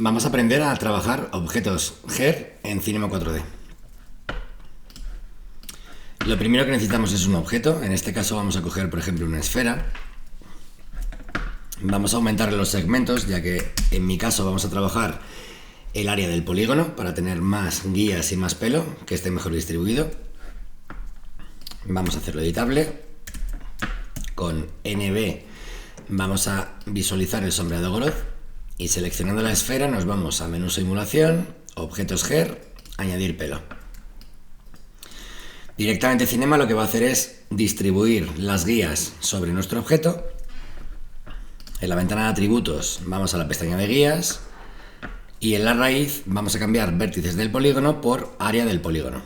Vamos a aprender a trabajar objetos GER en Cinema 4D. Lo primero que necesitamos es un objeto. En este caso vamos a coger, por ejemplo, una esfera. Vamos a aumentar los segmentos, ya que en mi caso vamos a trabajar el área del polígono para tener más guías y más pelo, que esté mejor distribuido. Vamos a hacerlo editable. Con NB vamos a visualizar el sombreado Goroth y seleccionando la esfera nos vamos a menú simulación, objetos GER, añadir pelo. Directamente Cinema lo que va a hacer es distribuir las guías sobre nuestro objeto. En la ventana de atributos vamos a la pestaña de guías y en la raíz vamos a cambiar vértices del polígono por área del polígono.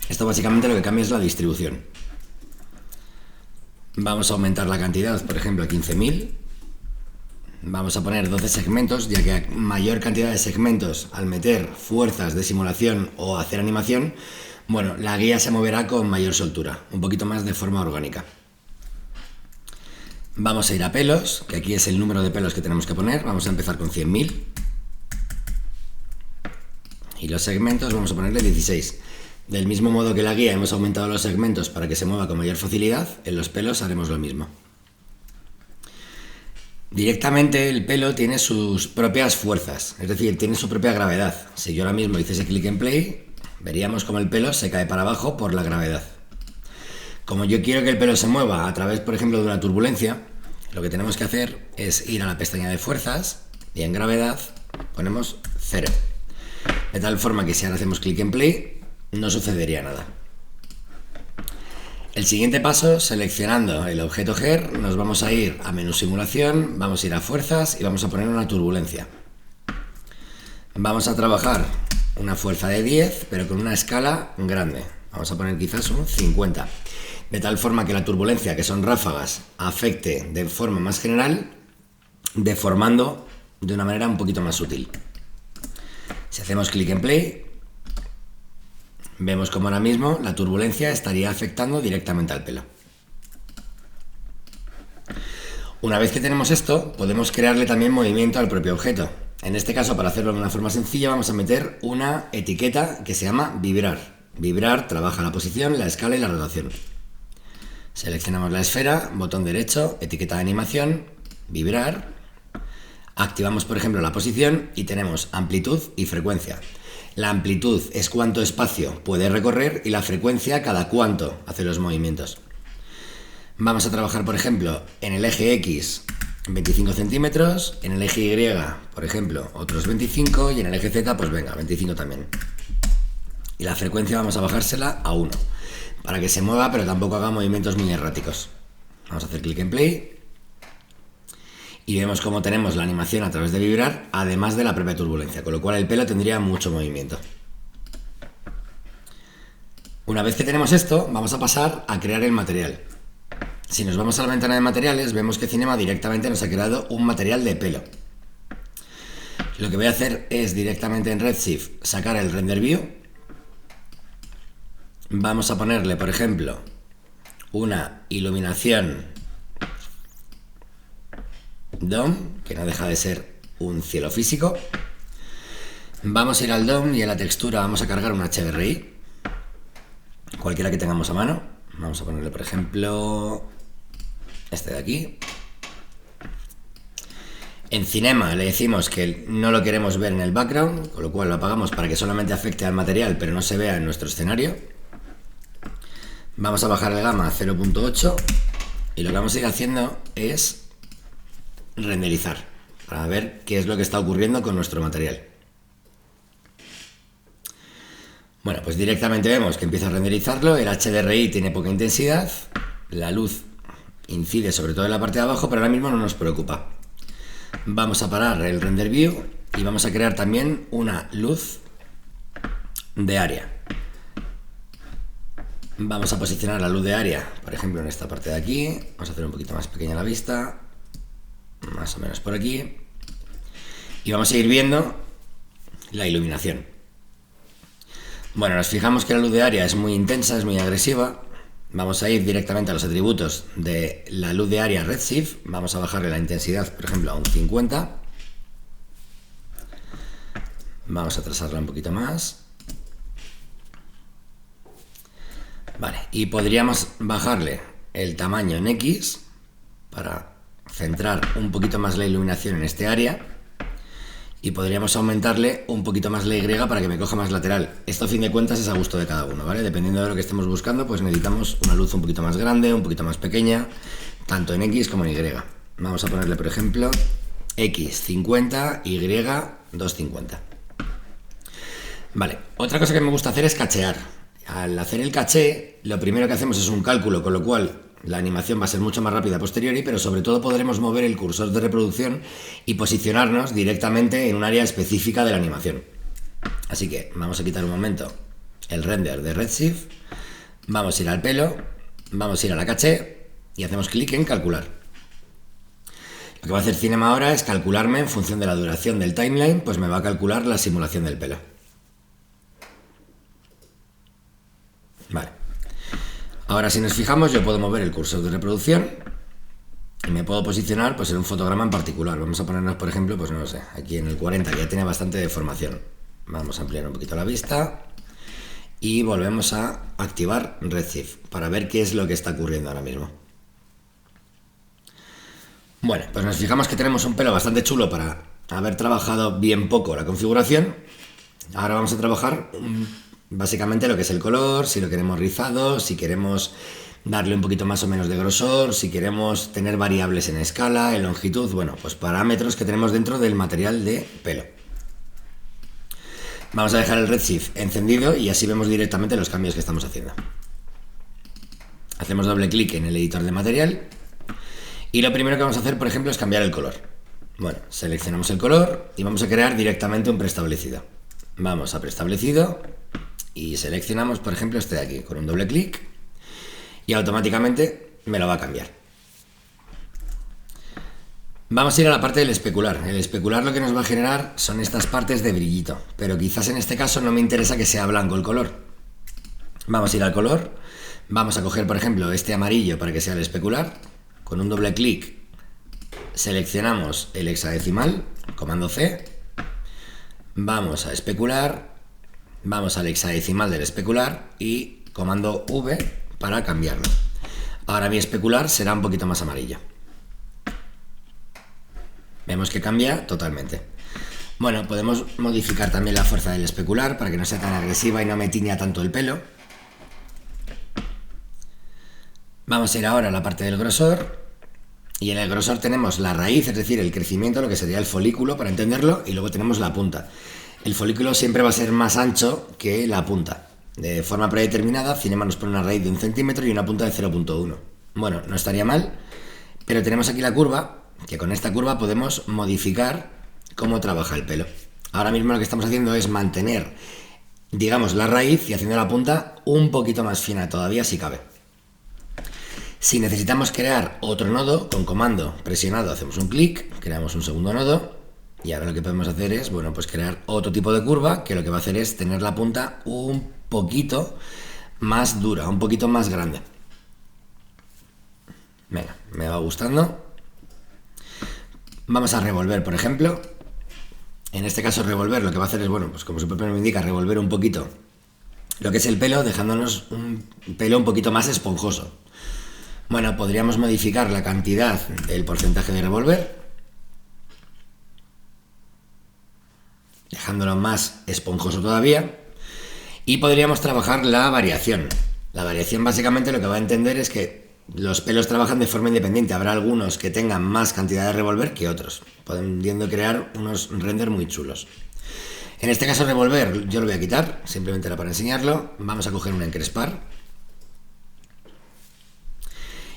Esto básicamente lo que cambia es la distribución. Vamos a aumentar la cantidad, por ejemplo, a 15.000. Vamos a poner 12 segmentos, ya que a mayor cantidad de segmentos, al meter fuerzas de simulación o hacer animación, bueno, la guía se moverá con mayor soltura, un poquito más de forma orgánica. Vamos a ir a pelos, que aquí es el número de pelos que tenemos que poner. Vamos a empezar con 100.000. Y los segmentos vamos a ponerle 16. Del mismo modo que la guía hemos aumentado los segmentos para que se mueva con mayor facilidad, en los pelos haremos lo mismo. Directamente el pelo tiene sus propias fuerzas, es decir, tiene su propia gravedad. Si yo ahora mismo hiciese clic en play, veríamos como el pelo se cae para abajo por la gravedad. Como yo quiero que el pelo se mueva a través, por ejemplo, de una turbulencia, lo que tenemos que hacer es ir a la pestaña de fuerzas y en gravedad ponemos 0. De tal forma que si ahora hacemos clic en play, no sucedería nada. El siguiente paso, seleccionando el objeto GER, nos vamos a ir a menú simulación, vamos a ir a fuerzas y vamos a poner una turbulencia. Vamos a trabajar una fuerza de 10, pero con una escala grande. Vamos a poner quizás un 50. De tal forma que la turbulencia, que son ráfagas, afecte de forma más general, deformando de una manera un poquito más sutil. Si hacemos clic en play, vemos como ahora mismo la turbulencia estaría afectando directamente al pelo. Una vez que tenemos esto, podemos crearle también movimiento al propio objeto. En este caso, para hacerlo de una forma sencilla, vamos a meter una etiqueta que se llama vibrar. Vibrar trabaja la posición, la escala y la rotación. Seleccionamos la esfera, botón derecho, etiqueta de animación, vibrar. Activamos, por ejemplo, la posición y tenemos amplitud y frecuencia. La amplitud es cuánto espacio puede recorrer y la frecuencia cada cuánto hace los movimientos. Vamos a trabajar, por ejemplo, en el eje X 25 centímetros, en el eje Y, por ejemplo, otros 25 y en el eje Z, pues venga, 25 también. Y la frecuencia vamos a bajársela a 1, para que se mueva pero tampoco haga movimientos muy erráticos. Vamos a hacer clic en play y vemos cómo tenemos la animación a través de vibrar, además de la propia turbulencia, con lo cual el pelo tendría mucho movimiento. Una vez que tenemos esto, vamos a pasar a crear el material. Si nos vamos a la ventana de materiales, vemos que Cinema directamente nos ha creado un material de pelo. Lo que voy a hacer es directamente en Redshift sacar el Render View. Vamos a ponerle, por ejemplo, una iluminación DOM, que no deja de ser un cielo físico. Vamos a ir al DOM y en la textura vamos a cargar un HDRI, cualquiera que tengamos a mano. Vamos a ponerle, por ejemplo, este de aquí. En Cinema le decimos que no lo queremos ver en el background, con lo cual lo apagamos para que solamente afecte al material, pero no se vea en nuestro escenario. Vamos a bajar el gamma a 0.8 y lo que vamos a ir haciendo es renderizar para ver qué es lo que está ocurriendo con nuestro material. Bueno, pues directamente vemos que empieza a renderizarlo. El HDRI tiene poca intensidad, la luz incide sobre todo en la parte de abajo, pero ahora mismo no nos preocupa. Vamos a parar el Render View y vamos a crear también una luz de área. Vamos a posicionar la luz de área, por ejemplo, en esta parte de aquí. Vamos a hacer un poquito más pequeña la vista, más o menos por aquí. Y vamos a ir viendo la iluminación. Bueno, nos fijamos que la luz de área es muy intensa, es muy agresiva. Vamos a ir directamente a los atributos de la luz de área Redshift. Vamos a bajarle la intensidad, por ejemplo, a un 50. Vamos a trazarla un poquito más. Vale, y podríamos bajarle el tamaño en X para centrar un poquito más la iluminación en este área. Y podríamos aumentarle un poquito más la Y para que me coja más lateral. Esto a fin de cuentas es a gusto de cada uno, ¿vale? Dependiendo de lo que estemos buscando, pues necesitamos una luz un poquito más grande, un poquito más pequeña, tanto en X como en Y. Vamos a ponerle, por ejemplo, X 50, Y 250. Vale, otra cosa que me gusta hacer es cachear. Al hacer el caché, lo primero que hacemos es un cálculo, con lo cual la animación va a ser mucho más rápida a posteriori, pero sobre todo podremos mover el cursor de reproducción y posicionarnos directamente en un área específica de la animación. Así que vamos a quitar un momento el render de Redshift, vamos a ir al pelo, vamos a ir a la caché y hacemos clic en calcular. Lo que va a hacer Cinema ahora es calcularme en función de la duración del timeline, pues me va a calcular la simulación del pelo. Vale. Ahora si nos fijamos yo puedo mover el cursor de reproducción y me puedo posicionar pues en un fotograma en particular. Vamos a ponernos por ejemplo, pues no lo sé, aquí en el 40 que ya tiene bastante deformación. Vamos a ampliar un poquito la vista y volvemos a activar Redshift para ver qué es lo que está ocurriendo ahora mismo. Bueno, pues nos fijamos que tenemos un pelo bastante chulo para haber trabajado bien poco la configuración. Ahora vamos a trabajar básicamente lo que es el color, si lo queremos rizado, si queremos darle un poquito más o menos de grosor, si queremos tener variables en escala, en longitud, bueno, pues parámetros que tenemos dentro del material de pelo. Vamos a dejar el Redshift encendido y así vemos directamente los cambios que estamos haciendo. Hacemos doble clic en el editor de material y lo primero que vamos a hacer, por ejemplo, es cambiar el color. Bueno, seleccionamos el color y vamos a crear directamente un preestablecido. Vamos a preestablecido y seleccionamos, por ejemplo, este de aquí, con un doble clic y automáticamente me lo va a cambiar. Vamos a ir a la parte del especular. El especular lo que nos va a generar son estas partes de brillito, pero quizás en este caso no me interesa que sea blanco el color. Vamos a ir al color, vamos a coger, por ejemplo, este amarillo para que sea el especular. Con un doble clic seleccionamos el hexadecimal, comando C, vamos a especular, vamos al hexadecimal del especular y comando V para cambiarlo. Ahora mi especular será un poquito más amarillo. Vemos que cambia totalmente. Bueno, podemos modificar también la fuerza del especular para que no sea tan agresiva y no me tiña tanto el pelo. Vamos a ir ahora a la parte del grosor. Y en el grosor tenemos la raíz, es decir, el crecimiento, lo que sería el folículo, para entenderlo, y luego tenemos la punta. El folículo siempre va a ser más ancho que la punta. De forma predeterminada, Cinema nos pone una raíz de 1 centímetro y una punta de 0,1. Bueno, no estaría mal, pero tenemos aquí la curva, que con esta curva podemos modificar cómo trabaja el pelo. Ahora mismo lo que estamos haciendo es mantener, digamos, la raíz y haciendo la punta un poquito más fina todavía si cabe. Si necesitamos crear otro nodo, con comando presionado hacemos un clic, creamos un segundo nodo y ahora lo que podemos hacer es, bueno, pues crear otro tipo de curva que lo que va a hacer es tener la punta un poquito más dura, un poquito más grande. Venga, me va gustando. Vamos a revolver, por ejemplo. En este caso revolver lo que va a hacer es, bueno, pues como su propio nombre indica, revolver un poquito lo que es el pelo, dejándonos un pelo un poquito más esponjoso. Bueno, podríamos modificar la cantidad del porcentaje de revolver, dejándolo más esponjoso todavía, y podríamos trabajar la variación. La variación básicamente lo que va a entender es que los pelos trabajan de forma independiente. Habrá algunos que tengan más cantidad de revolver que otros, pudiendo crear unos renders muy chulos. En este caso revolver yo lo voy a quitar, simplemente era para enseñarlo. Vamos a coger un encrespar.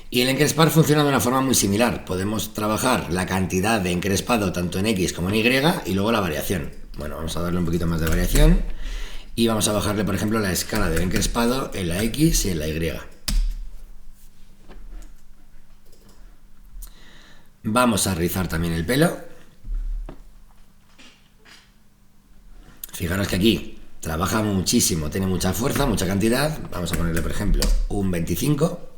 Y el encrespar funciona de una forma muy similar. Podemos trabajar la cantidad de encrespado tanto en X como en Y y luego la variación. Bueno, vamos a darle un poquito más de variación y vamos a bajarle, por ejemplo, la escala del encrespado en la X y en la Y. Vamos a rizar también el pelo. Fijaros que aquí trabaja muchísimo, tiene mucha fuerza, mucha cantidad. Vamos a ponerle, por ejemplo, un 25.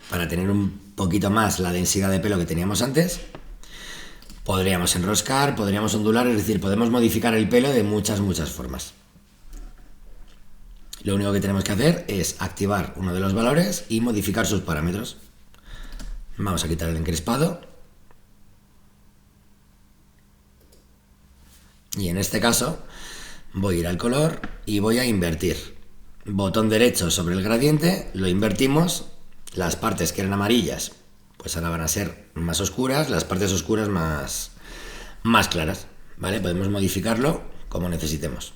Para tener un poquito más la densidad de pelo que teníamos antes. Podríamos enroscar, podríamos ondular, es decir, podemos modificar el pelo de muchas formas. Lo único que tenemos que hacer es activar uno de los valores y modificar sus parámetros. Vamos a quitar el encrespado. Y en este caso voy a ir al color y voy a invertir. Botón derecho sobre el gradiente, lo invertimos. Las partes que eran amarillas, pues ahora van a ser más oscuras, las partes oscuras más claras, ¿vale? Podemos modificarlo como necesitemos.